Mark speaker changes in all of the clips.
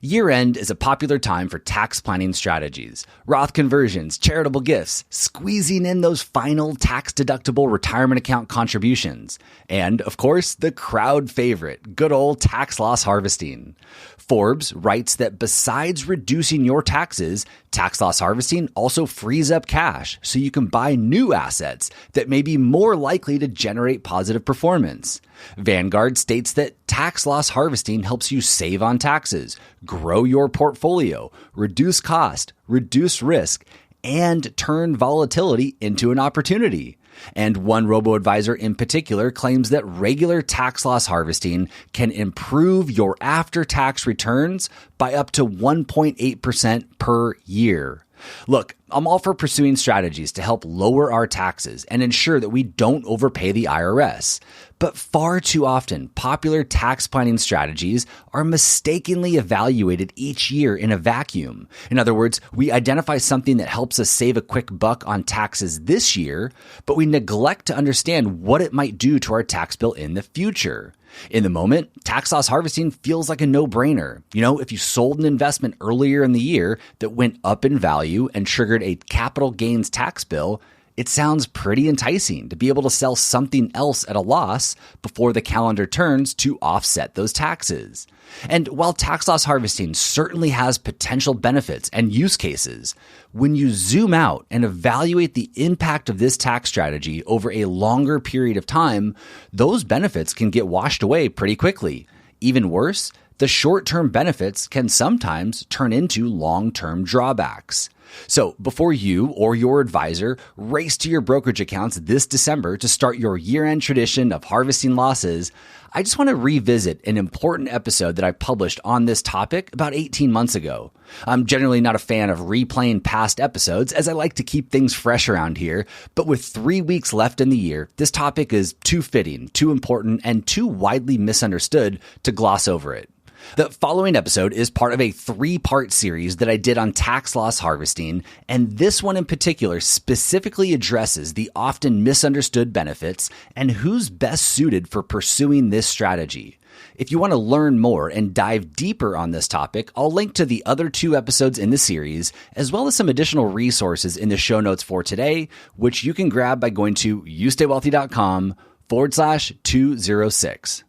Speaker 1: Year-end is a popular time for tax planning strategies, Roth conversions, charitable gifts, squeezing in those final tax-deductible retirement account contributions, and, of course, the crowd favorite, good old tax loss harvesting. Forbes writes that besides reducing your taxes, tax loss harvesting also frees up cash so you can buy new assets that may be more likely to generate positive performance. Vanguard states that tax loss harvesting helps you save on taxes, grow your portfolio, reduce cost, reduce risk, and turn volatility into an opportunity. And one robo-advisor in particular claims that regular tax loss harvesting can improve your after-tax returns by up to 1.8% per year. Look, I'm all for pursuing strategies to help lower our taxes and ensure that we don't overpay the IRS. But far too often, popular tax planning strategies are mistakenly evaluated each year in a vacuum. In other words, we identify something that helps us save a quick buck on taxes this year, but we neglect to understand what it might do to our tax bill in the future. In the moment, tax loss harvesting feels like a no-brainer. You know, if you sold an investment earlier in the year that went up in value and triggered a capital gains tax bill, it sounds pretty enticing to be able to sell something else at a loss before the calendar turns to offset those taxes. And while tax loss harvesting certainly has potential benefits and use cases, when you zoom out and evaluate the impact of this tax strategy over a longer period of time, those benefits can get washed away pretty quickly. Even worse, the short-term benefits can sometimes turn into long-term drawbacks. So before you or your advisor race to your brokerage accounts this December to start your year-end tradition of harvesting losses, I just want to revisit an important episode that I published on this topic about 18 months ago. I'm generally not a fan of replaying past episodes as I like to keep things fresh around here, but with 3 weeks left in the year, this topic is too fitting, too important, and too widely misunderstood to gloss over it. The following episode is part of a 3-part series that I did on tax loss harvesting, and this one in particular specifically addresses the often misunderstood benefits and who's best suited for pursuing this strategy. If you want to learn more and dive deeper on this topic, I'll link to the other 2 episodes in the series, as well as some additional resources in the show notes for today, which you can grab by going to youstaywealthy.com/206.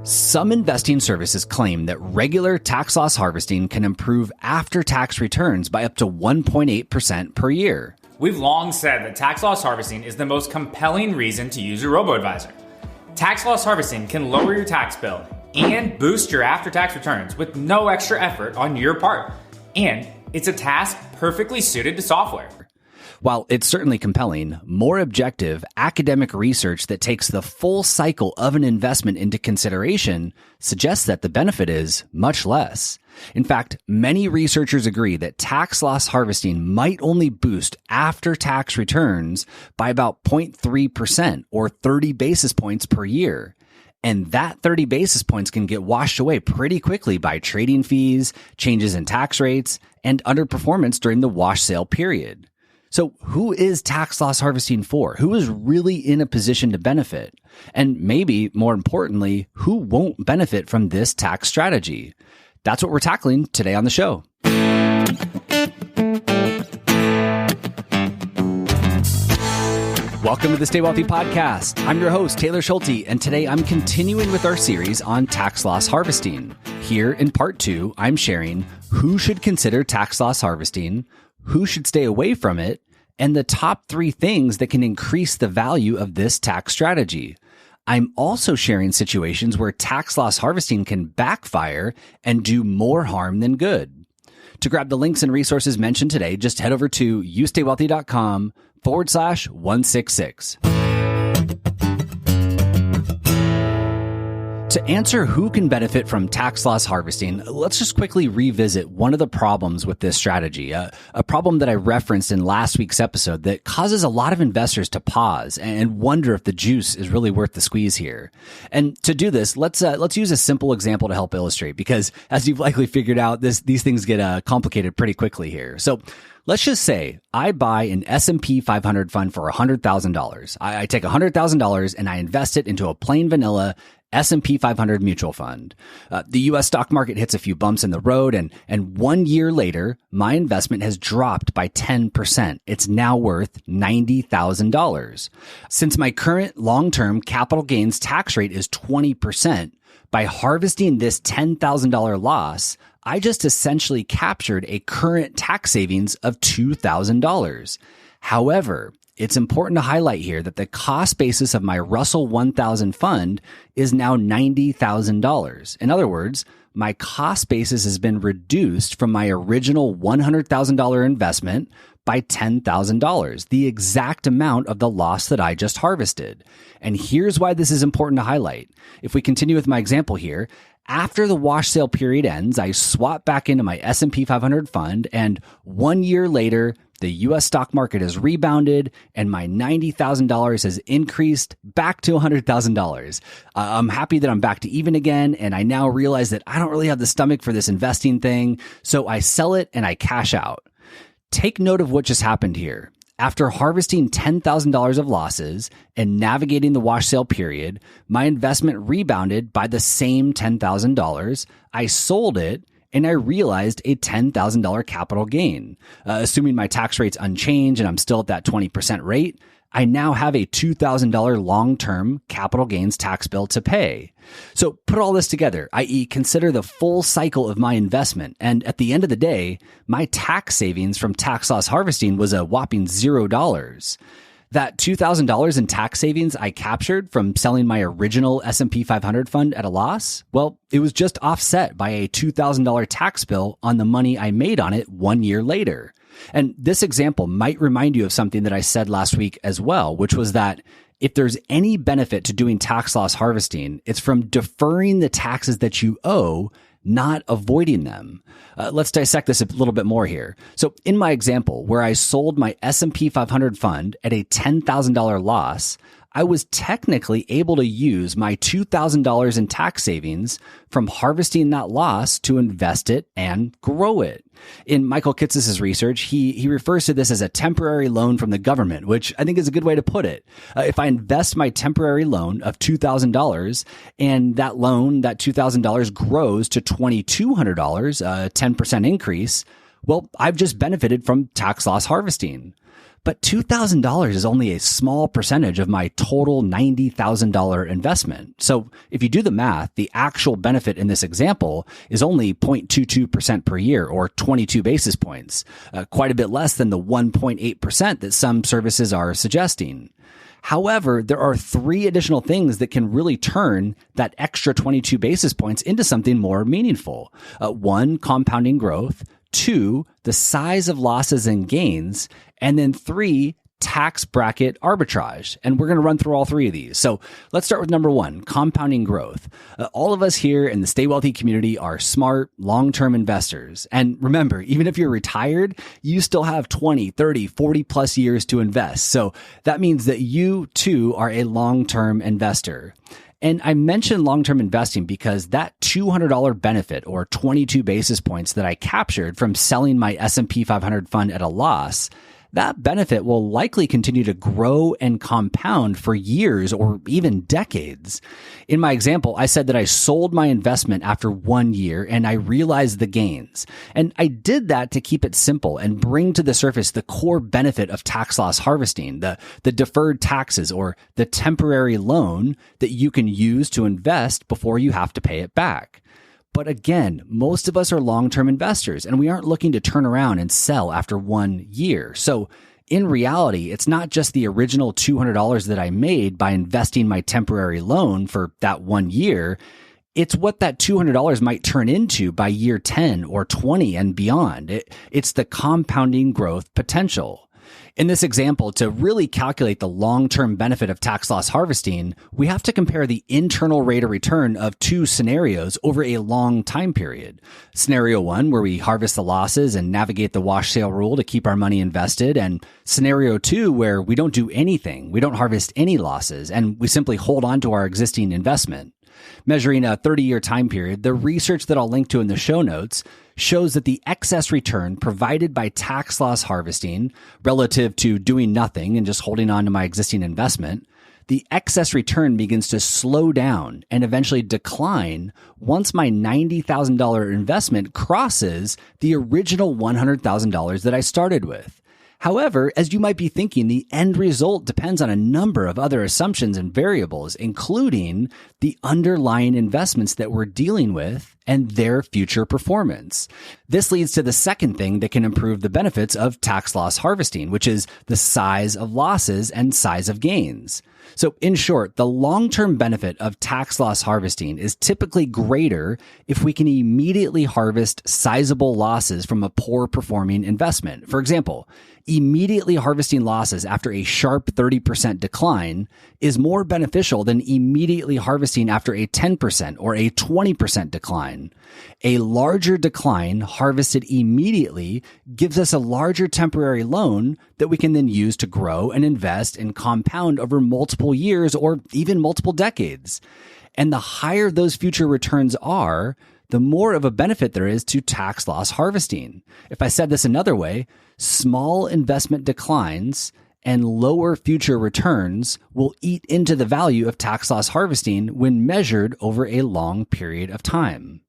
Speaker 1: Some investing services claim that regular tax loss harvesting can improve after-tax returns by up to 1.8% per year.
Speaker 2: We've long said that tax loss harvesting is the most compelling reason to use your robo-advisor. Tax loss harvesting can lower your tax bill and boost your after-tax returns with no extra effort on your part. And it's a task perfectly suited to software.
Speaker 1: While it's certainly compelling, more objective academic research that takes the full cycle of an investment into consideration suggests that the benefit is much less. In fact, many researchers agree that tax loss harvesting might only boost after-tax returns by about 0.3% or 30 basis points per year. And that 30 basis points can get washed away pretty quickly by trading fees, changes in tax rates, and underperformance during the wash sale period. So who is tax loss harvesting for? Who is really in a position to benefit? And maybe more importantly, who won't benefit from this tax strategy? That's what we're tackling today on the show. Welcome to the Stay Wealthy Podcast. I'm your host, Taylor Schulte, and today I'm continuing with our series on tax loss harvesting. Here in part 2, I'm sharing who should consider tax loss harvesting, who should stay away from it, and the top 3 things that can increase the value of this tax strategy. I'm also sharing situations where tax loss harvesting can backfire and do more harm than good. To grab the links and resources mentioned today, just head over to youstaywealthy.com/166. To answer who can benefit from tax loss harvesting, let's just quickly revisit one of the problems with this strategy, a problem that I referenced in last week's episode that causes a lot of investors to pause and wonder if the juice is really worth the squeeze here. And to do this, let's use a simple example to help illustrate, because as you've likely figured out, these things get complicated pretty quickly here. So let's just say I buy an S&P 500 fund for $100,000. I take $100,000 and I invest it into a plain vanilla S&P 500 mutual fund. The U.S. stock market hits a few bumps in the road, and 1 year later, my investment has dropped by 10%. It's now worth $90,000. Since my current long-term capital gains tax rate is 20%, by harvesting this $10,000 loss, I just essentially captured a current tax savings of $2,000. However, it's important to highlight here that the cost basis of my Russell 1000 fund is now $90,000. In other words, my cost basis has been reduced from my original $100,000 investment by $10,000, the exact amount of the loss that I just harvested. And here's why this is important to highlight. If we continue with my example here, after the wash sale period ends, I swap back into my S&P 500 fund, and 1 year later, the U.S. stock market has rebounded and my $90,000 has increased back to $100,000. I'm happy that I'm back to even again, and I now realize that I don't really have the stomach for this investing thing, so I sell it and I cash out. Take note of what just happened here. After harvesting $10,000 of losses and navigating the wash sale period, my investment rebounded by the same $10,000. I sold it and I realized a $10,000 capital gain. Assuming my tax rate's unchanged and I'm still at that 20% rate, I now have a $2,000 long-term capital gains tax bill to pay. So put all this together, i.e. consider the full cycle of my investment. And at the end of the day, my tax savings from tax loss harvesting was a whopping $0. That $2,000 in tax savings I captured from selling my original S&P 500 fund at a loss, well, it was just offset by a $2,000 tax bill on the money I made on it 1 year later. And this example might remind you of something that I said last week as well, which was that if there's any benefit to doing tax loss harvesting, it's from deferring the taxes that you owe, not avoiding them. Let's dissect this a little bit more here. So in my example, where I sold my S&P 500 fund at a $10,000 loss, I was technically able to use my $2,000 in tax savings from harvesting that loss to invest it and grow it. In Michael Kitces' research, he refers to this as a temporary loan from the government, which I think is a good way to put it. If I invest my temporary loan of $2,000 and that loan, that $2,000 grows to $2,200, a 10% increase, well, I've just benefited from tax loss harvesting. But $2,000 is only a small percentage of my total $90,000 investment. So if you do the math, the actual benefit in this example is only 0.22% per year, or 22 basis points, quite a bit less than the 1.8% that some services are suggesting. However, there are 3 additional things that can really turn that extra 22 basis points into something more meaningful. 1, compounding growth. 2, the size of losses and gains. And then 3, tax bracket arbitrage. And we're going to run through all 3 of these. So let's start with number 1, compounding growth. All of us here in the Stay Wealthy community are smart, long-term investors. And remember, even if you're retired, you still have 20, 30, 40 plus years to invest. So that means that you too are a long-term investor. And I mentioned long-term investing because that $200 benefit, or 22 basis points, that I captured from selling my S&P 500 fund at a loss, that benefit will likely continue to grow and compound for years or even decades. In my example, I said that I sold my investment after 1 year and I realized the gains. And I did that to keep it simple and bring to the surface the core benefit of tax loss harvesting, the deferred taxes, or the temporary loan that you can use to invest before you have to pay it back. But again, most of us are long-term investors and we aren't looking to turn around and sell after 1 year. So in reality, it's not just the original $200 that I made by investing my temporary loan for that 1 year. It's what that $200 might turn into by year 10 or 20 and beyond. It's the compounding growth potential. In this example, to really calculate the long-term benefit of tax loss harvesting, we have to compare the internal rate of return of 2 scenarios over a long time period. Scenario 1, where we harvest the losses and navigate the wash sale rule to keep our money invested, and scenario 2, where we don't do anything, we don't harvest any losses, and we simply hold on to our existing investment. Measuring a 30-year time period, the research that I'll link to in the show notes shows that the excess return provided by tax loss harvesting relative to doing nothing and just holding on to my existing investment, the excess return begins to slow down and eventually decline once my $90,000 investment crosses the original $100,000 that I started with. However, as you might be thinking, the end result depends on a number of other assumptions and variables, including the underlying investments that we're dealing with and their future performance. This leads to the second thing that can improve the benefits of tax loss harvesting, which is the size of losses and size of gains. So in short, the long-term benefit of tax loss harvesting is typically greater if we can immediately harvest sizable losses from a poor performing investment. For example, immediately harvesting losses after a sharp 30% decline is more beneficial than immediately harvesting after a 10% or a 20% decline. A larger decline harvested immediately gives us a larger temporary loan that we can then use to grow and invest and compound over multiple years or even multiple decades. And the higher those future returns are, the more of a benefit there is to tax loss harvesting. If I said this another way, small investment declines and lower future returns will eat into the value of tax loss harvesting when measured over a long period of time.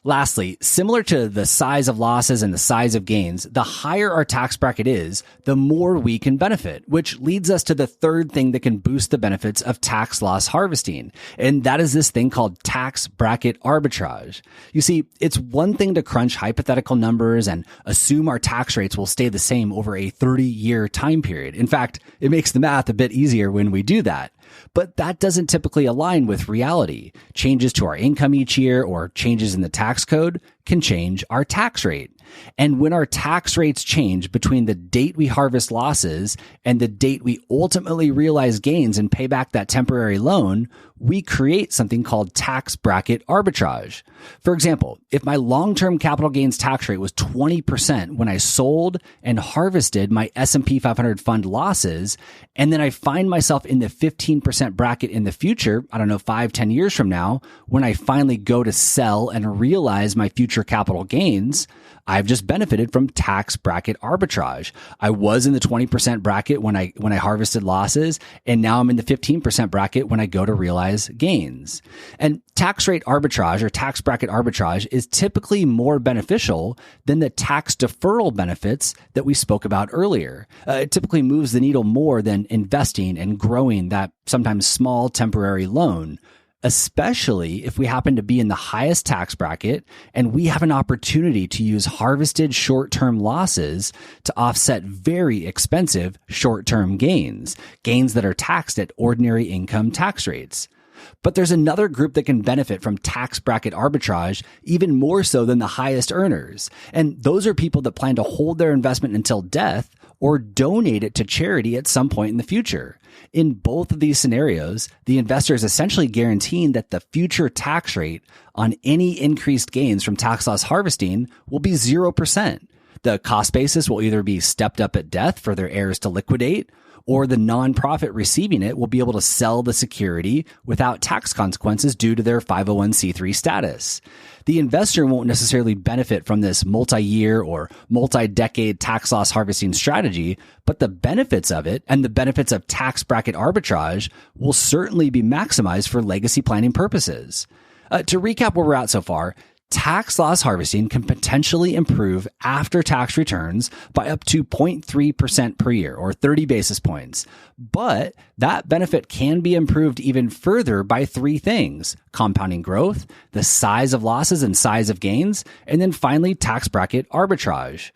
Speaker 1: Lastly, similar to the size of losses and the size of gains, the higher our tax bracket is, the more we can benefit, which leads us to the third thing that can boost the benefits of tax loss harvesting. And that is this thing called tax bracket arbitrage. You see, it's one thing to crunch hypothetical numbers and assume our tax rates will stay the same over a 30-year time period. In fact, it makes the math a bit easier when we do that. But that doesn't typically align with reality. Changes to our income each year or changes in the tax code can change our tax rate. And when our tax rates change between the date we harvest losses and the date we ultimately realize gains and pay back that temporary loan, we create something called tax bracket arbitrage. For example, if my long-term capital gains tax rate was 20% when I sold and harvested my S&P 500 fund losses, and then I find myself in the 15% bracket in the future, 5-10 years from now, when I finally go to sell and realize my future capital gains, I've just benefited from tax bracket arbitrage. I was in the 20% bracket when I harvested losses, and now I'm in the 15% bracket when I go to realize gains. And tax rate arbitrage or tax bracket arbitrage is typically more beneficial than the tax deferral benefits that we spoke about earlier. It typically moves the needle more than investing and growing that sometimes small temporary loan, especially if we happen to be in the highest tax bracket and we have an opportunity to use harvested short-term losses to offset very expensive short-term gains that are taxed at ordinary income tax rates. But there's another group that can benefit from tax bracket arbitrage even more so than the highest earners. And those are people that plan to hold their investment until death or donate it to charity at some point in the future. In both of these scenarios, the investor is essentially guaranteeing that the future tax rate on any increased gains from tax loss harvesting will be 0%. The cost basis will either be stepped up at death for their heirs to liquidate, or the nonprofit receiving it will be able to sell the security without tax consequences due to their 501c3 status. The investor won't necessarily benefit from this multi-year or multi-decade tax loss harvesting strategy, but the benefits of it and the benefits of tax bracket arbitrage will certainly be maximized for legacy planning purposes. To recap where we're at so far, tax loss harvesting can potentially improve after-tax returns by up to 0.3% per year or 30 basis points. But that benefit can be improved even further by three things: compounding growth, the size of losses and size of gains, and then finally tax bracket arbitrage.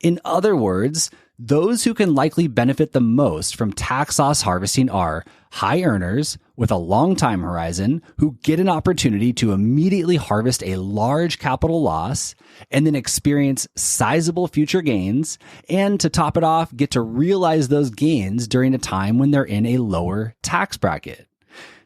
Speaker 1: In other words, those who can likely benefit the most from tax loss harvesting are high earners with a long time horizon who get an opportunity to immediately harvest a large capital loss and then experience sizable future gains, and to top it off, get to realize those gains during a time when they're in a lower tax bracket.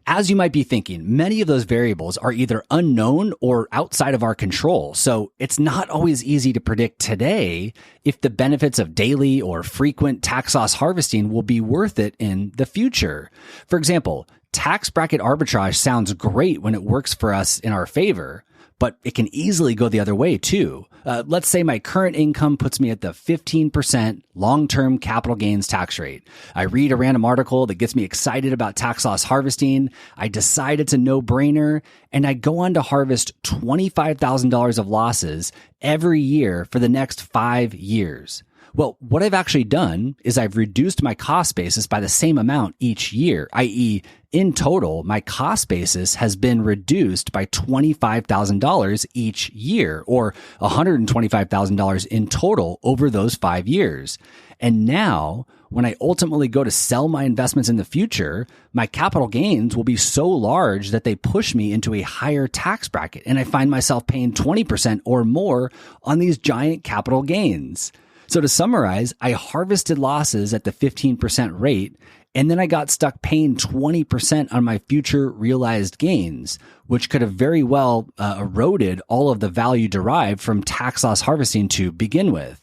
Speaker 1: As you might be thinking, many of those variables are either unknown or outside of our control, so it's not always easy to predict today if the benefits of daily or frequent tax loss harvesting will be worth it in the future. For example, tax bracket arbitrage sounds great when it works for us in our favor, But it can easily go the other way too. Let's say my current income puts me at the 15% long-term capital gains tax rate. I read a random article that gets me excited about tax loss harvesting. I decide it's a no-brainer, and I go on to harvest $25,000 of losses every year for the next 5 years. Well, what I've actually done is I've reduced my cost basis by the same amount each year, i.e., in total, my cost basis has been reduced by $25,000 each year, or $125,000 in total over those 5 years. And now, when I ultimately go to sell my investments in the future, my capital gains will be so large that they push me into a higher tax bracket, and I find myself paying 20% or more on these giant capital gains. So to summarize, I harvested losses at the 15% rate, and then I got stuck paying 20% on my future realized gains, which could have very well eroded all of the value derived from tax loss harvesting to begin with.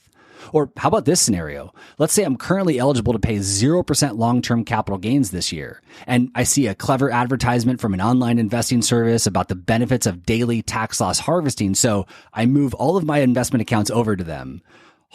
Speaker 1: Or how about this scenario? Let's say I'm currently eligible to pay 0% long-term capital gains this year, and I see a clever advertisement from an online investing service about the benefits of daily tax loss harvesting, so I move all of my investment accounts over to them.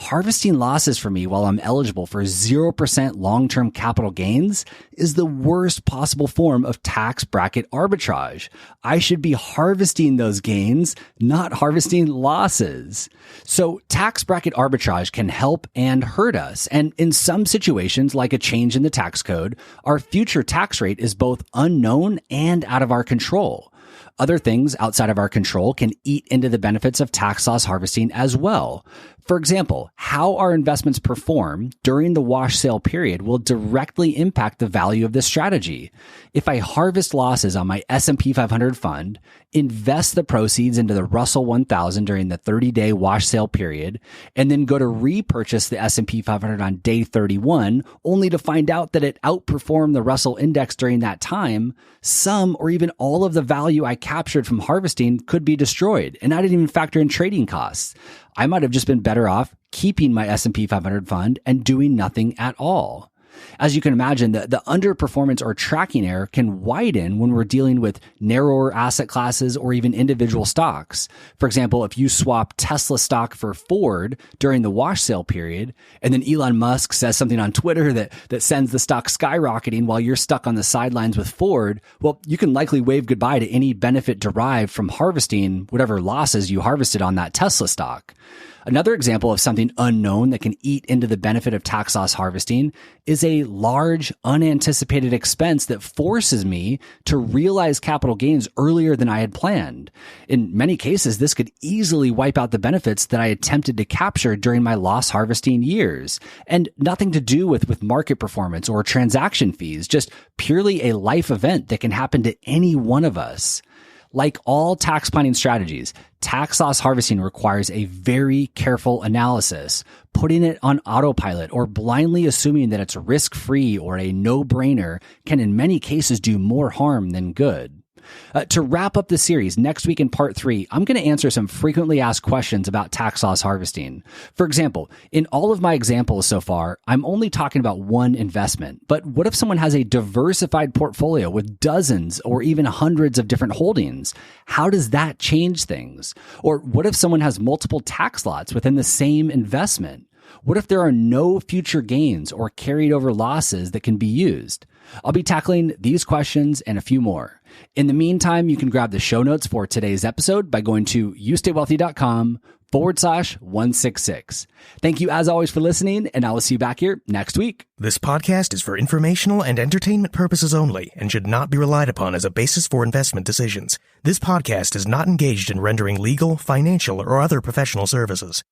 Speaker 1: Harvesting losses for me while I'm eligible for 0% long-term capital gains is the worst possible form of tax bracket arbitrage. I should be harvesting those gains, not harvesting losses. So tax bracket arbitrage can help and hurt us. And in some situations, like a change in the tax code, our future tax rate is both unknown and out of our control. Other things outside of our control can eat into the benefits of tax loss harvesting as well. For example, how our investments perform during the wash sale period will directly impact the value of this strategy. If I harvest losses on my S&P 500 fund, invest the proceeds into the Russell 1000 during the 30-day wash sale period, and then go to repurchase the S&P 500 on day 31, only to find out that it outperformed the Russell index during that time, some or even all of the value I captured from harvesting could be destroyed, and I didn't even factor in trading costs. I might have just been better off keeping my S&P 500 fund and doing nothing at all. As you can imagine, the underperformance or tracking error can widen when we're dealing with narrower asset classes or even individual stocks. For example, if you swap Tesla stock for Ford during the wash sale period, and then Elon Musk says something on Twitter that sends the stock skyrocketing while you're stuck on the sidelines with Ford, well, you can likely wave goodbye to any benefit derived from harvesting whatever losses you harvested on that Tesla stock. Another example of something unknown that can eat into the benefit of tax loss harvesting is a large, unanticipated expense that forces me to realize capital gains earlier than I had planned. In many cases, this could easily wipe out the benefits that I attempted to capture during my loss harvesting years, and nothing to do with market performance or transaction fees, just purely a life event that can happen to any one of us. Like all tax planning strategies, tax loss harvesting requires a very careful analysis. Putting it on autopilot or blindly assuming that it's risk-free or a no-brainer can in many cases do more harm than good. To wrap up the series, next week in part 3, I'm going to answer some frequently asked questions about tax loss harvesting. For example, in all of my examples so far, I'm only talking about one investment. But what if someone has a diversified portfolio with dozens or even hundreds of different holdings? How does that change things? Or what if someone has multiple tax lots within the same investment? What if there are no future gains or carried over losses that can be used? I'll be tackling these questions and a few more. In the meantime, you can grab the show notes for today's episode by going to youstaywealthy.com/166. Thank you as always for listening, and I will see you back here next week.
Speaker 3: This podcast is for informational and entertainment purposes only and should not be relied upon as a basis for investment decisions. This podcast is not engaged in rendering legal, financial, or other professional services.